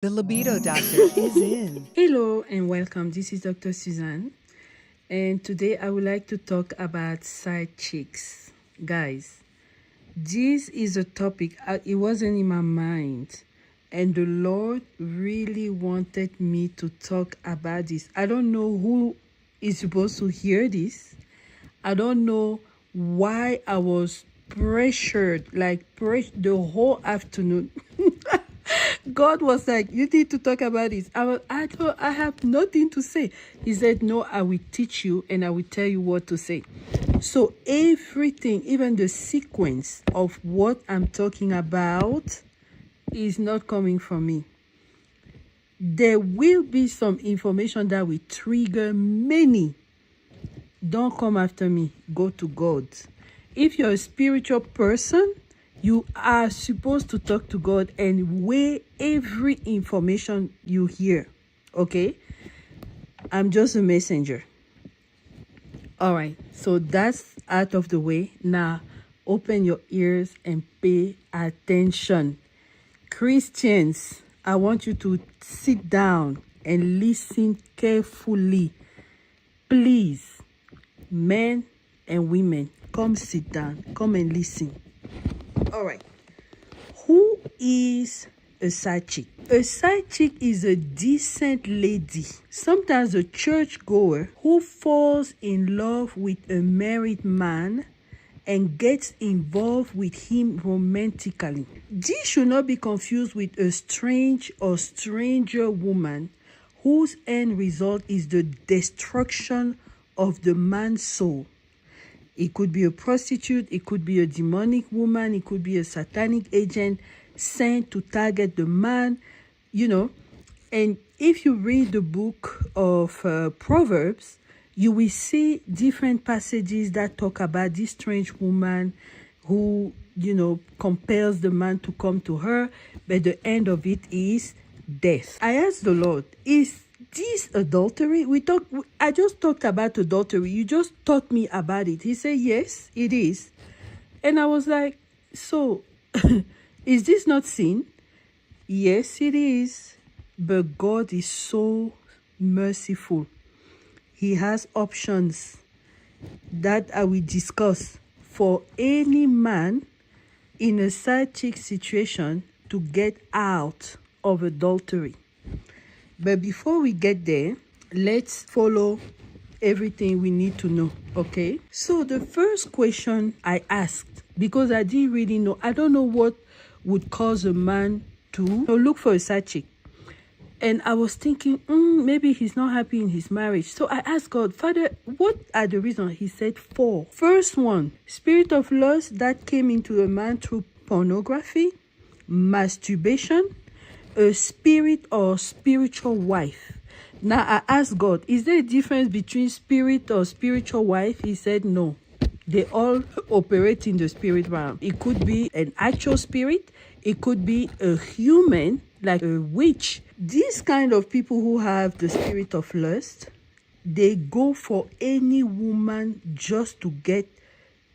The Libido Doctor is in. Hello and welcome. This is Dr. Suzanne, and today I would like to talk about side chicks. Guys, this is a topic, it wasn't in my mind, and the Lord really wanted me to talk about this. I don't know who is supposed to hear this. I don't know why I was pressured, the whole afternoon. God was like, you need to talk about this. I thought I have nothing to say. He said, no, I will teach you and I will tell you what to say. So everything, even the sequence of what I'm talking about is not coming from me. There will be some information that will trigger many. Don't come after me. Go to God. If you're a spiritual person, you are supposed to talk to God and weigh every information you hear. Okay? I'm just a messenger. All right. So that's out of the way. Now, open your ears and pay attention. Christians, I want you to sit down and listen carefully. Please, men and women, come sit down. Come and listen. All right. Who is a side chick? A side chick is a decent lady, sometimes a churchgoer, who falls in love with a married man and gets involved with him romantically. This should not be confused with a strange or stranger woman whose end result is the destruction of the man's soul. It could be a prostitute, it could be a demonic woman, it could be a satanic agent sent to target the man, And if you read the book of Proverbs, you will see different passages that talk about this strange woman who, compels the man to come to her, but the end of it is death. I asked the Lord, is this adultery? I just talked about adultery. You just taught me about it. He said, yes, it is. And I was like, so is this not sin? Yes, it is. But God is so merciful. He has options that I will discuss for any man in a side chick situation to get out of adultery. But before we get there, let's follow everything we need to know, okay? So the first question I asked, because I didn't really know, I don't know what would cause a man to look for a side chick. And I was thinking, maybe he's not happy in his marriage. So I asked God, Father, what are the reasons? He said 4. First one, spirit of lust that came into a man through pornography, masturbation, a spirit or spiritual wife. Now I asked God, is there a difference between spirit or spiritual wife? He said no. They all operate in the spirit realm. It could be an actual spirit. It could be a human, like a witch. These kind of people who have the spirit of lust, they go for any woman just to get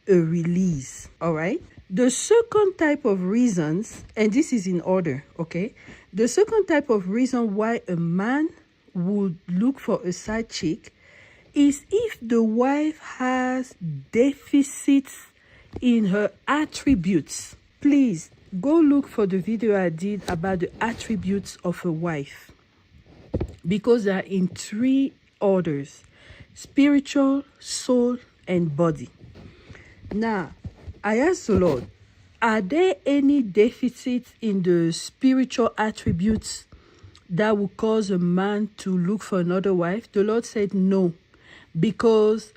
a release. All right? The second type of reasons, and this is in order, okay? The second type of reason why a man would look for a side chick is if the wife has deficits in her attributes. Please go look for the video I did about the attributes of a wife, because they are in 3 orders: spiritual, soul, and body. Now, I asked the Lord, are there any deficits in the spiritual attributes that would cause a man to look for another wife? The Lord said no, because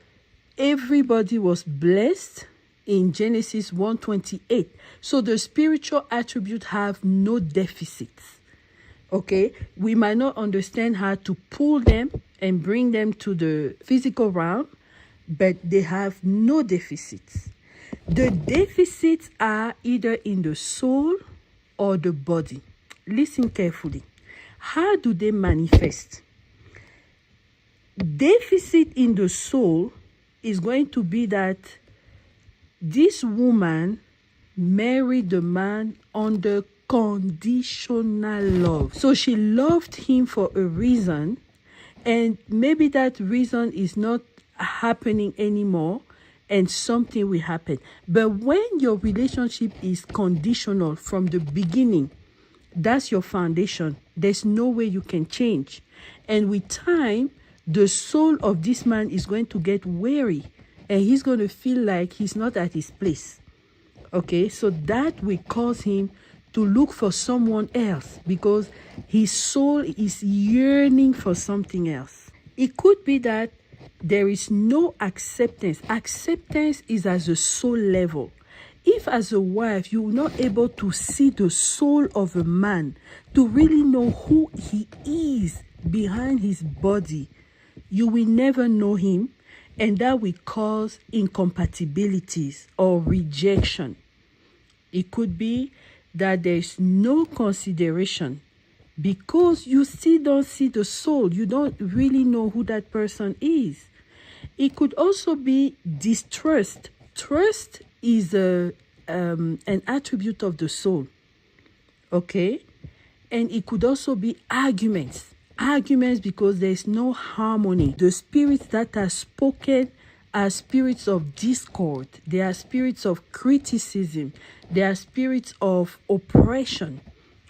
everybody was blessed in Genesis 1:28. So the spiritual attributes have no deficits. Okay? We might not understand how to pull them and bring them to the physical realm, but they have no deficits. The deficits are either in the soul or the body. Listen carefully. How do they manifest? Deficit in the soul is going to be that this woman married the man under unconditional love. So she loved him for a reason, and maybe that reason is not happening anymore, and something will happen. But when your relationship is conditional from the beginning, that's your foundation. There's no way you can change. And with time, the soul of this man is going to get weary, and he's going to feel like he's not at his place. Okay, so that will cause him to look for someone else, because his soul is yearning for something else. It could be that there is no acceptance. Acceptance is at a soul level. If as a wife you're not able to see the soul of a man, to really know who he is behind his body, you will never know him, and that will cause incompatibilities or rejection. It could be that there's no consideration because you still don't see the soul. You don't really know who that person is. It could also be distrust. Trust is an attribute of the soul. Okay? And it could also be arguments. Arguments because there's no harmony. The spirits that are spoken are spirits of discord. They are spirits of criticism. They are spirits of oppression.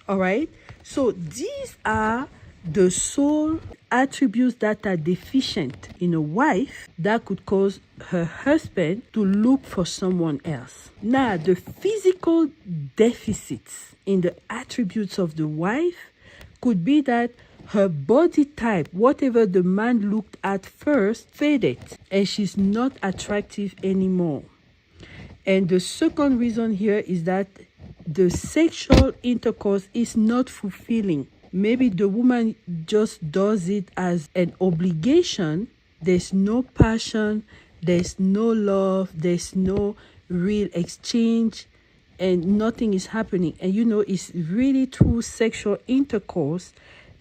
All right? So these are the soul attributes that are deficient in a wife that could cause her husband to look for someone else. Now, the physical deficits in the attributes of the wife could be that her body type, whatever the man looked at first, faded, and she's not attractive anymore. And the second reason here is that the sexual intercourse is not fulfilling. Maybe the woman just does it as an obligation. There's no passion, there's no love, there's no real exchange, and nothing is happening. And it's really through sexual intercourse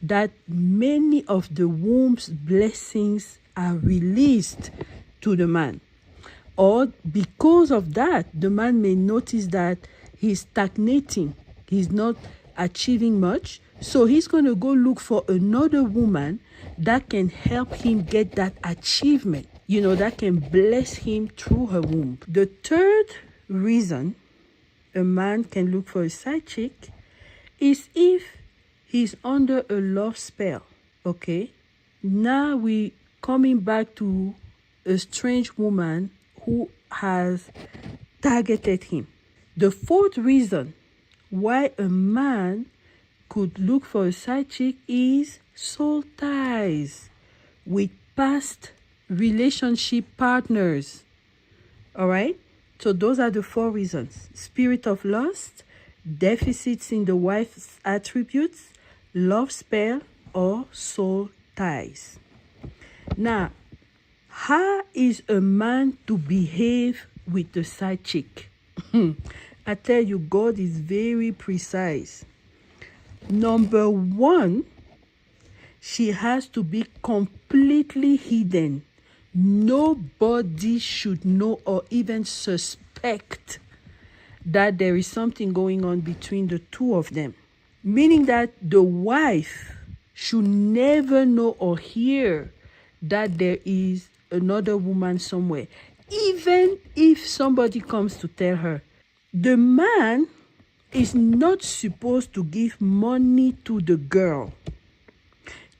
that many of the womb's blessings are released to the man. Or because of that, the man may notice that he's stagnating, he's not achieving much, so he's going to go look for another woman that can help him get that achievement, that can bless him through her womb. The third reason a man can look for a side chick is if he's under a love spell. Okay, now we coming back to a strange woman who has targeted him. The fourth reason why a man could look for a side chick is soul ties with past relationship partners. All right, so those are the four reasons: spirit of lust, deficits in the wife's attributes, love spell, or soul ties. Now, how is a man to behave with the side chick? I tell you, God is very precise. Number one, she has to be completely hidden. Nobody should know or even suspect that there is something going on between the two of them. Meaning that the wife should never know or hear that there is another woman somewhere. Even if somebody comes to tell her, the man is not supposed to give money to the girl.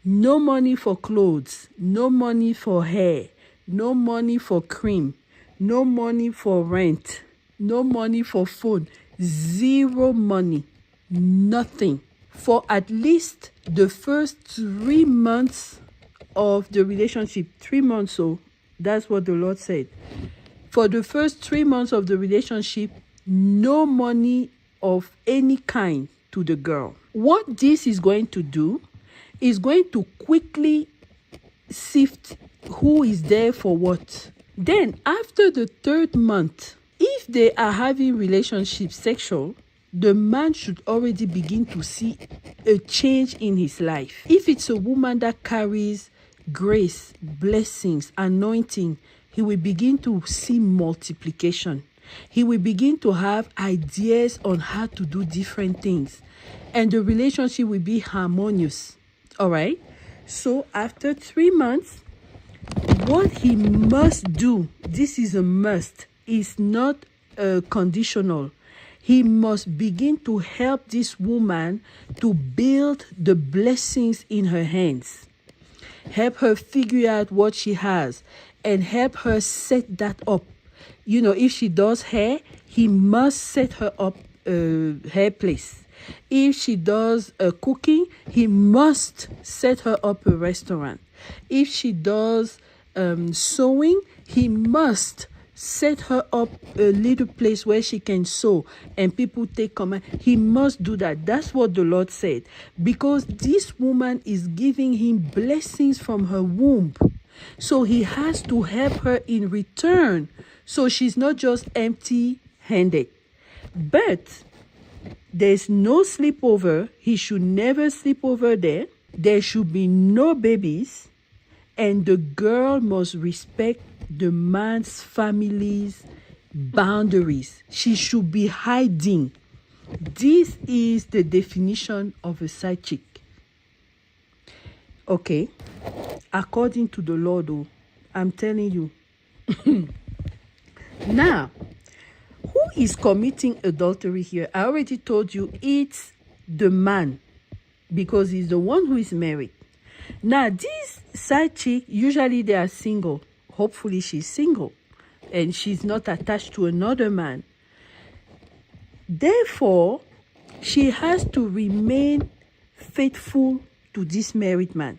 No money for clothes, no money for hair, no money for cream, no money for rent, no money for phone, zero money, nothing. For at least the first 3 months of the relationship, 3 months, so that's what the Lord said. For the first 3 months of the relationship, no money of any kind to the girl. What this is going to do is going to quickly sift who is there for what. Then after the 3rd month, if they are having relationships sexual, the man should already begin to see a change in his life. If it's a woman that carries grace, blessings, anointing, he will begin to see multiplication. He will begin to have ideas on how to do different things. And the relationship will be harmonious. All right? So after 3 months, what he must do, this is a must, is not conditional. He must begin to help this woman to build the blessings in her hands. Help her figure out what she has and help her set that up. You know, if she does hair, he must set her up a hair place. If she does cooking, he must set her up a restaurant. If she does sewing, he must set her up a little place where she can sew and people take command. He must do that. That's what the Lord said. Because this woman is giving him blessings from her womb. So he has to help her in return. So she's not just empty-handed. But there's no sleepover. He should never sleep over there. There should be no babies. And the girl must respect the man's family's boundaries. She should be hiding. This is the definition of a side chick. Okay. According to the Lord, oh, I'm telling you. Now, who is committing adultery here? I already told you it's the man, because he's the one who is married. Now, these side chick, usually they are single. Hopefully she's single and she's not attached to another man. Therefore, she has to remain faithful to this married man.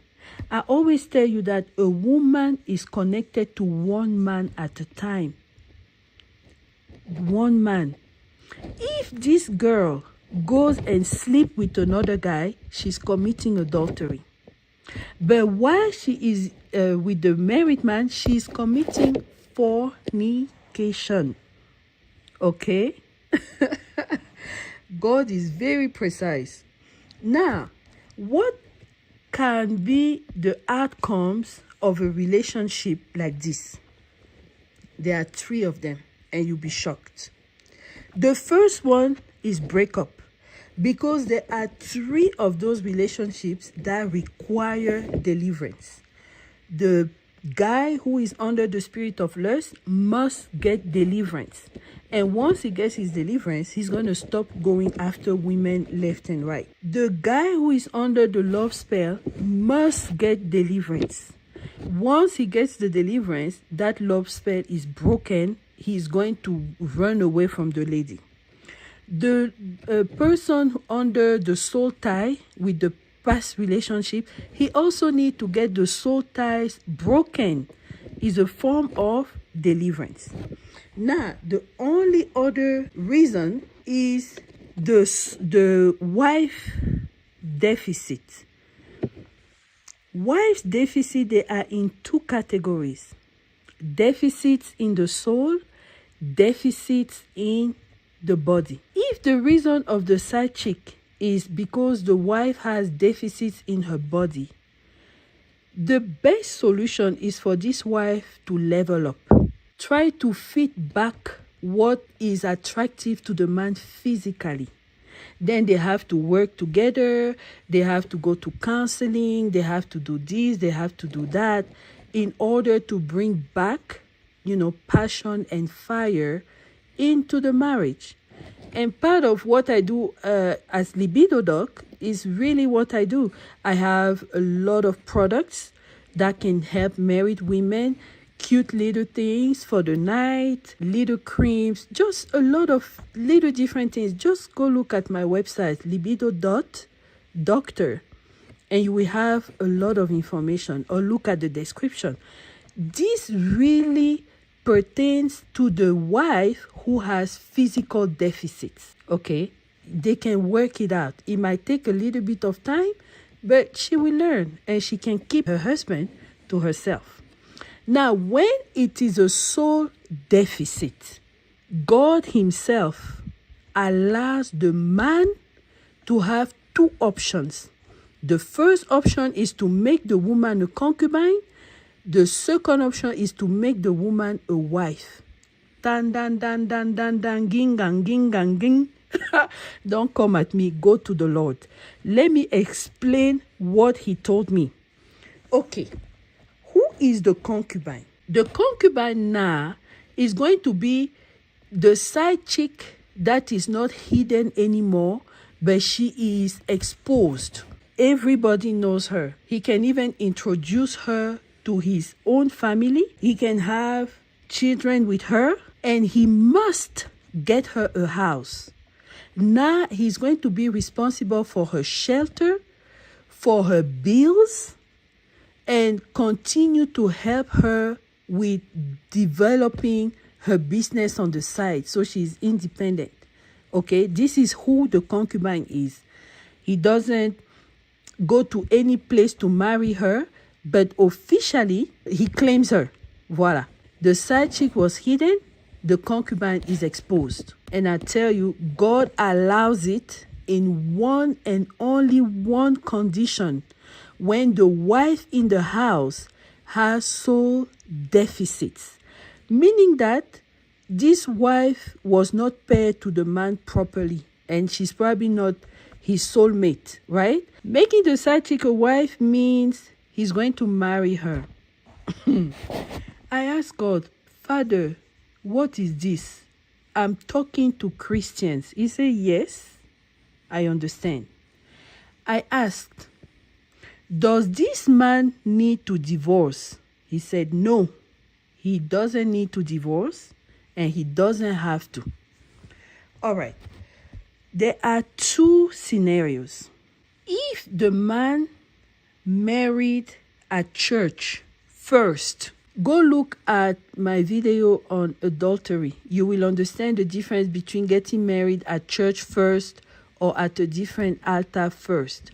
I always tell you that a woman is connected to one man at a time. One man. If this girl goes and sleeps with another guy, she's committing adultery. But while she is with the married man, she's committing fornication. Okay? God is very precise. Now, what can be the outcomes of a relationship like this? There are 3 of them, and you'll be shocked. The first one is breakup. Because there are 3 of those relationships that require deliverance. The guy who is under the spirit of lust must get deliverance. And once he gets his deliverance, he's going to stop going after women left and right. The guy who is under the love spell must get deliverance. Once he gets the deliverance, that love spell is broken. He's going to run away from the lady. The person under the soul tie with the past relationship, he also needs to get the soul ties broken. Is a form of deliverance. Now, the only other reason is the wife deficit. Wife's deficit, they are in 2 categories. Deficits in the soul, deficits in the body. If the reason of the side chick is because the wife has deficits in her body, the best solution is for this wife to level up. Try to fit back what is attractive to the man physically. Then they have to work together, they have to go to counseling, they have to do this, they have to do that in order to bring back, passion and fire into the marriage. And part of what I do as Libido Doc is really what I do. I have a lot of products that can help married women, cute little things for the night, little creams, just a lot of little different things. Just go look at my website, libido.doctor, and you will have a lot of information, or look at the description. This really pertains to the wife who has physical deficits. Okay, they can work it out. It might take a little bit of time, but she will learn and she can keep her husband to herself. Now, when it is a soul deficit, God himself allows the man to have 2 options. The first option is to make the woman a concubine. The second option is to make the woman a wife. Dan, dan, dan, dan, dan, dan, ging, gang, ging, gang, ging. Don't come at me. Go to the Lord. Let me explain what he told me. Okay. Who is the concubine? The concubine now is going to be the side chick that is not hidden anymore, but she is exposed. Everybody knows her. He can even introduce her to his own family. He can have children with her, and he must get her a house. Now he's going to be responsible for her shelter, for her bills, and continue to help her with developing her business on the side so she's independent. Okay, this is who the concubine is. He doesn't go to any place to marry her, but officially he claims her. Voila. The side chick was hidden, the concubine is exposed. And I tell you, God allows it in one and only one condition: when the wife in the house has soul deficits, meaning that this wife was not paired to the man properly, and she's probably not his soulmate, right? Making the side chick a wife means he's going to marry her. I asked God, Father, what is this? I'm talking to Christians. He said, yes, I understand. I asked, does this man need to divorce? He said, no, he doesn't need to divorce, and he doesn't have to. All right. There are two scenarios. If the man married at church first, go look at my video on adultery. You will understand the difference between getting married at church first or at a different altar first.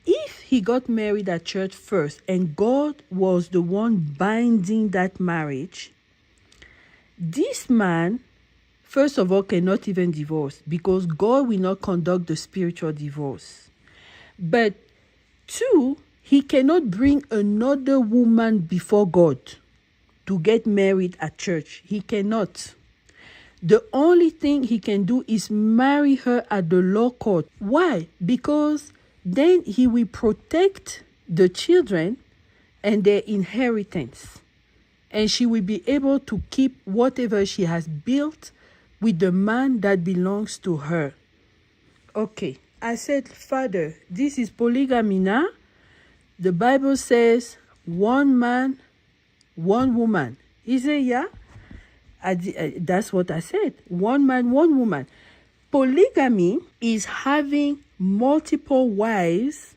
If he got married at church first and God was the one binding that marriage, this man, first of all, cannot even divorce because God will not conduct the spiritual divorce. But two, he cannot bring another woman before God to get married at church. He cannot. The only thing he can do is marry her at the law court. Why? Because then he will protect the children and their inheritance. And she will be able to keep whatever she has built with the man that belongs to her. Okay. I said, Father, this is polygamy now. The Bible says one man, one woman. He said, yeah. That's what I said. One man, one woman. Polygamy is having multiple wives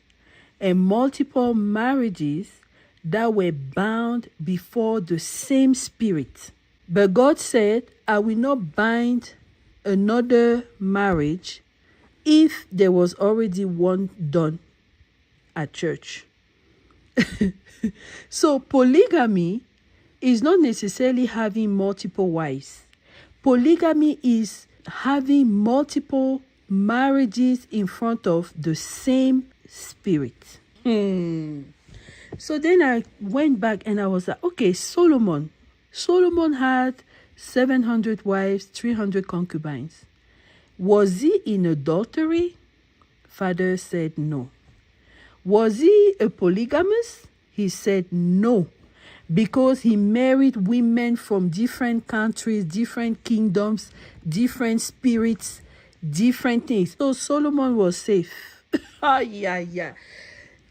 and multiple marriages that were bound before the same spirit. But God said, I will not bind another marriage if there was already one done at church. So polygamy is not necessarily having multiple wives. Polygamy is having multiple marriages in front of the same spirit. So then I went back and I was like, okay, Solomon had 700 wives, 300 concubines. Was he in adultery? Father said no. Was he a polygamist? He said no, because he married women from different countries, different kingdoms, different spirits, different things. So Solomon was safe. The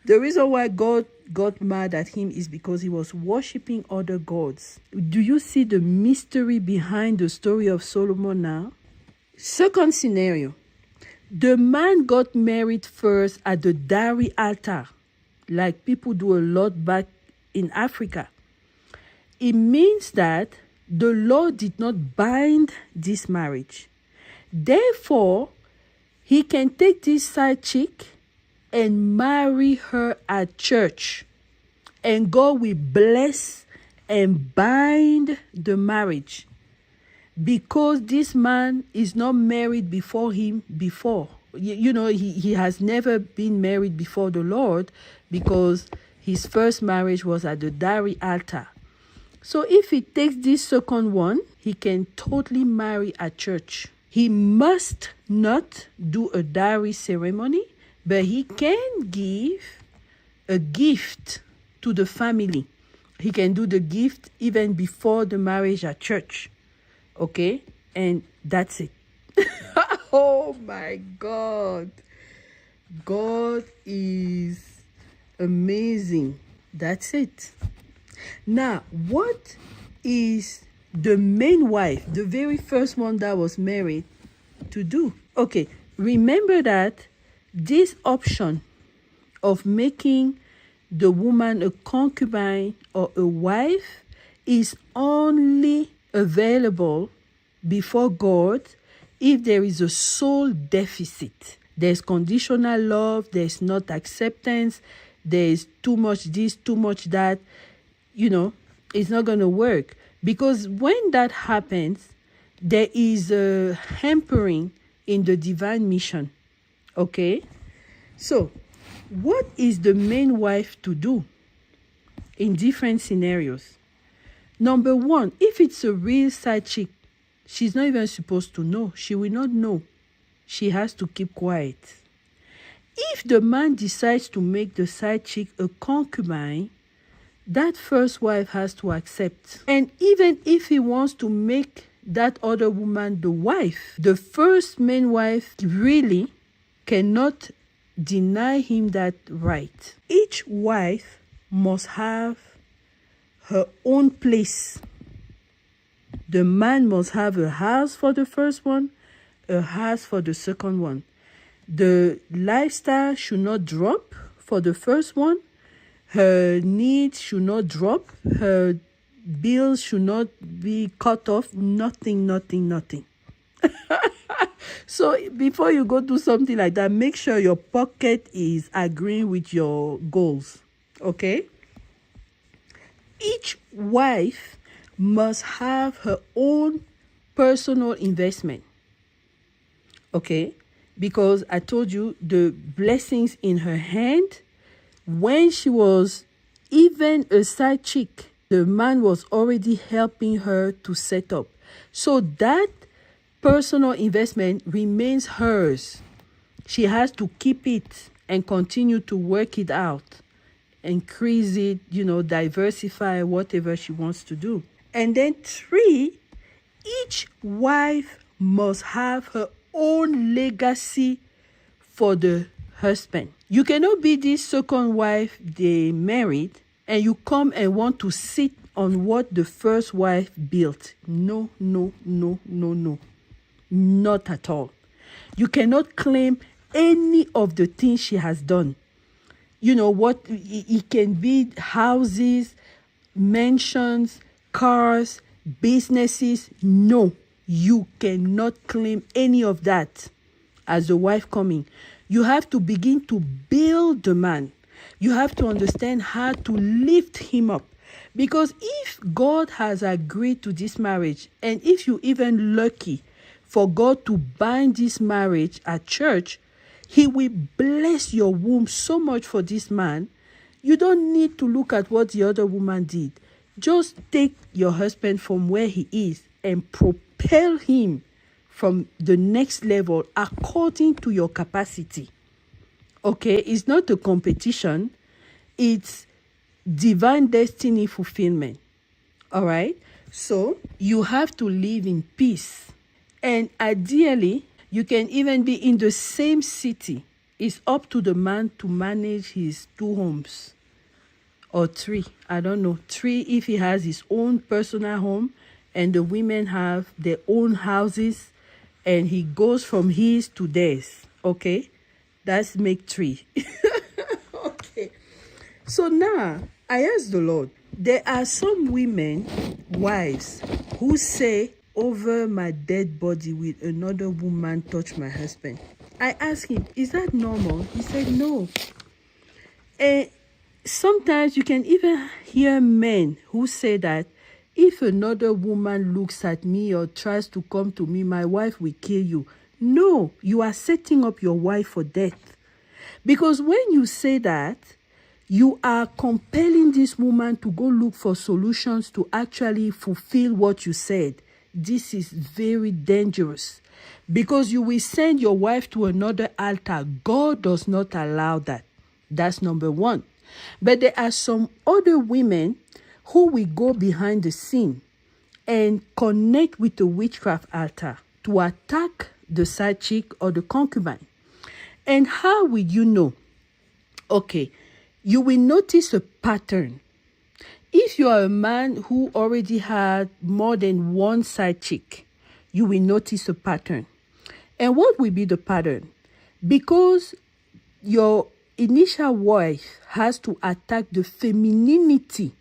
reason why God got mad at him is because he was worshiping other gods. Do you see the mystery behind the story of Solomon now? Second scenario. The man got married first at the dowry altar, like people do a lot back in Africa. It means that the Lord did not bind this marriage. Therefore, he can take this side chick and marry her at church, and God will bless and bind the marriage, because this man is not married before him before. He has never been married before the Lord, because his first marriage was at the dowry altar. So if he takes this second one, he can totally marry at church. He must not do a dowry ceremony, but he can give a gift to the family. He can do the gift even before the marriage at church. Okay? And that's it. Oh my God. God is amazing. That's it. Now, what is the main wife, the very first one that was married, to do? Okay, remember that this option of making the woman a concubine or a wife is only available before God if there is a soul deficit. There's conditional love, there's not acceptance, there's too much this, too much that. It's not going to work. Because when that happens, there is a hampering in the divine mission. Okay? So, what is the main wife to do in different scenarios? Number one, if it's a real side chick, she's not even supposed to know. She will not know. She has to keep quiet. If the man decides to make the side chick a concubine, that first wife has to accept. And even if he wants to make that other woman the wife, the first main wife really cannot deny him that right. Each wife must have her own place. The man must have a house for the first one, a house for the second one. The lifestyle should not drop for the first one. Her needs should not drop. Her bills should not be cut off. Nothing. So before you go do something like that, make sure your pocket is agreeing with your goals. Okay? Each wife must have her own personal investment. Okay? Because I told you the blessings in her hand. When she was even a side chick, the man was already helping her to set up. So that personal investment remains hers. She has to keep it and continue to work it out, increase it, diversify whatever she wants to do. And then 3, each wife must have her own legacy for the husband. You cannot be this second wife they married and you come and want to sit on what the first wife built. No. Not at all. You cannot claim any of the things she has done. It can be houses, mansions, cars, businesses. No, you cannot claim any of that as a wife coming. You have to begin to build the man. You have to understand how to lift him up. Because if God has agreed to this marriage, and if you're even lucky for God to bind this marriage at church, he will bless your womb so much for this man. You don't need to look at what the other woman did. Just take your husband from where he is and propel him from the next level according to your capacity. Okay, it's not a competition. It's divine destiny fulfillment. All right? So you have to live in peace. And ideally, you can even be in the same city. It's up to the man to manage his 2 homes. Or 3. I don't know. 3 if he has his own personal home and the women have their own houses and he goes from his to theirs. Okay? That's make 3. Okay. So now, I ask the Lord, there are some women, wives, who say, over my dead body will another woman touch my husband. I asked him, is that normal? He said, no. And sometimes you can even hear men who say that if another woman looks at me or tries to come to me, my wife will kill you. No, you are setting up your wife for death. Because when you say that, you are compelling this woman to go look for solutions to actually fulfill what you said. This is very dangerous because you will send your wife to another altar. God does not allow that. That's number one. But there are some other women who will go behind the scene and connect with the witchcraft altar to attack the side chick or the concubine. And how will you know? Okay, you will notice a pattern. If you are a man who already had more than one side chick, you will notice a pattern. And what will be the pattern? Because your initial wife has to attack the femininity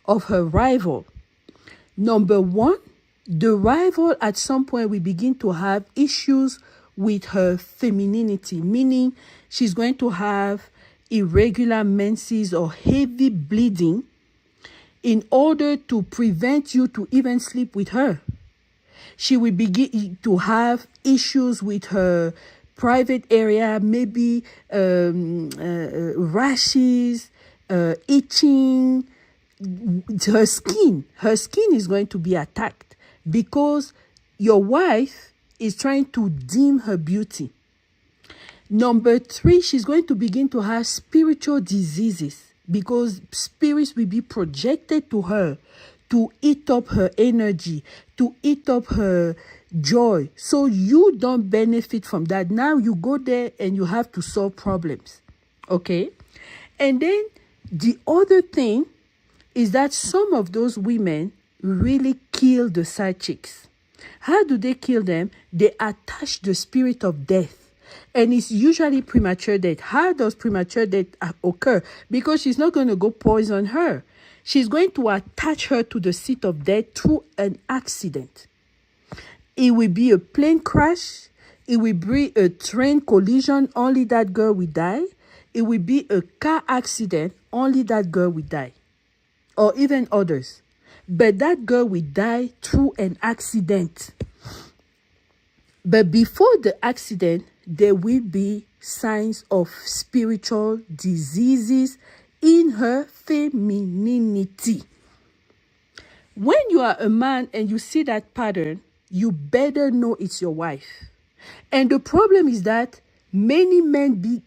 of her rival. Number one, the rival at some point will begin to have issues with her femininity, meaning she's going to have irregular menses or heavy bleeding in order to prevent you to even sleep with her. She will begin to have issues with her private area, maybe rashes, itching. Her skin is going to be attacked because your wife is trying to dim her beauty. Number three, she's going to begin to have spiritual diseases because spirits will be projected to her to eat up her energy, to eat up her joy. So you don't benefit from that. Now you go there and you have to solve problems. Okay? And then the other thing is that some of those women really kill the side chicks. How do they kill them? They attach the spirit of death. And it's usually premature death. How does premature death occur? Because she's not going to go poison her. She's going to attach her to the seat of death through an accident. It will be a plane crash. It will be a train collision. Only that girl will die. It will be a car accident. Only that girl will die. Or even others. But that girl will die through an accident. But before the accident, there will be signs of spiritual diseases in her femininity. When you are a man and you see that pattern, you better know it's your wife. And the problem is that many men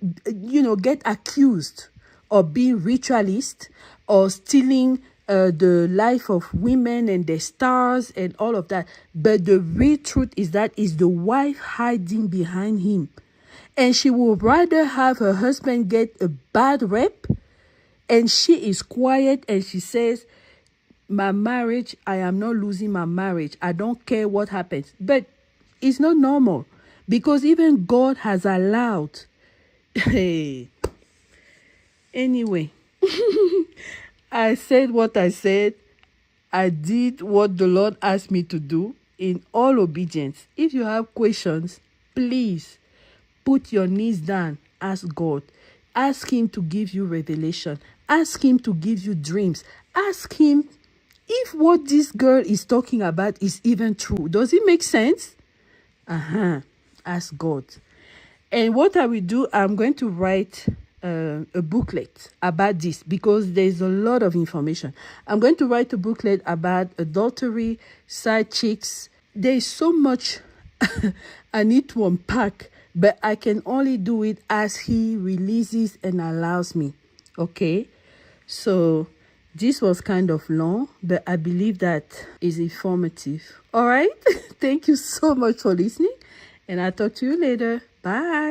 get accused of being ritualist or stealing the life of women and their stars and all of that. But the real truth is that is the wife hiding behind him. And she would rather have her husband get a bad rep, and she is quiet and she says, my marriage, I am not losing my marriage. I don't care what happens. But it's not normal because even God has allowed. Anyway, I said what I said. I did what the Lord asked me to do in all obedience. If you have questions, please put your knees down. Ask God. Ask him to give you revelation. Ask him to give you dreams. Ask him if what this girl is talking about is even true. Does it make sense? Ask God. And what I will do, I'm going to write a booklet about this because there's a lot of information. I'm going to write a booklet about adultery, side chicks. There's so much I need to unpack, but I can only do it as he releases and allows me. Okay? So this was kind of long, but I believe that is informative. All right? Thank you so much for listening, and I'll talk to you later. Bye.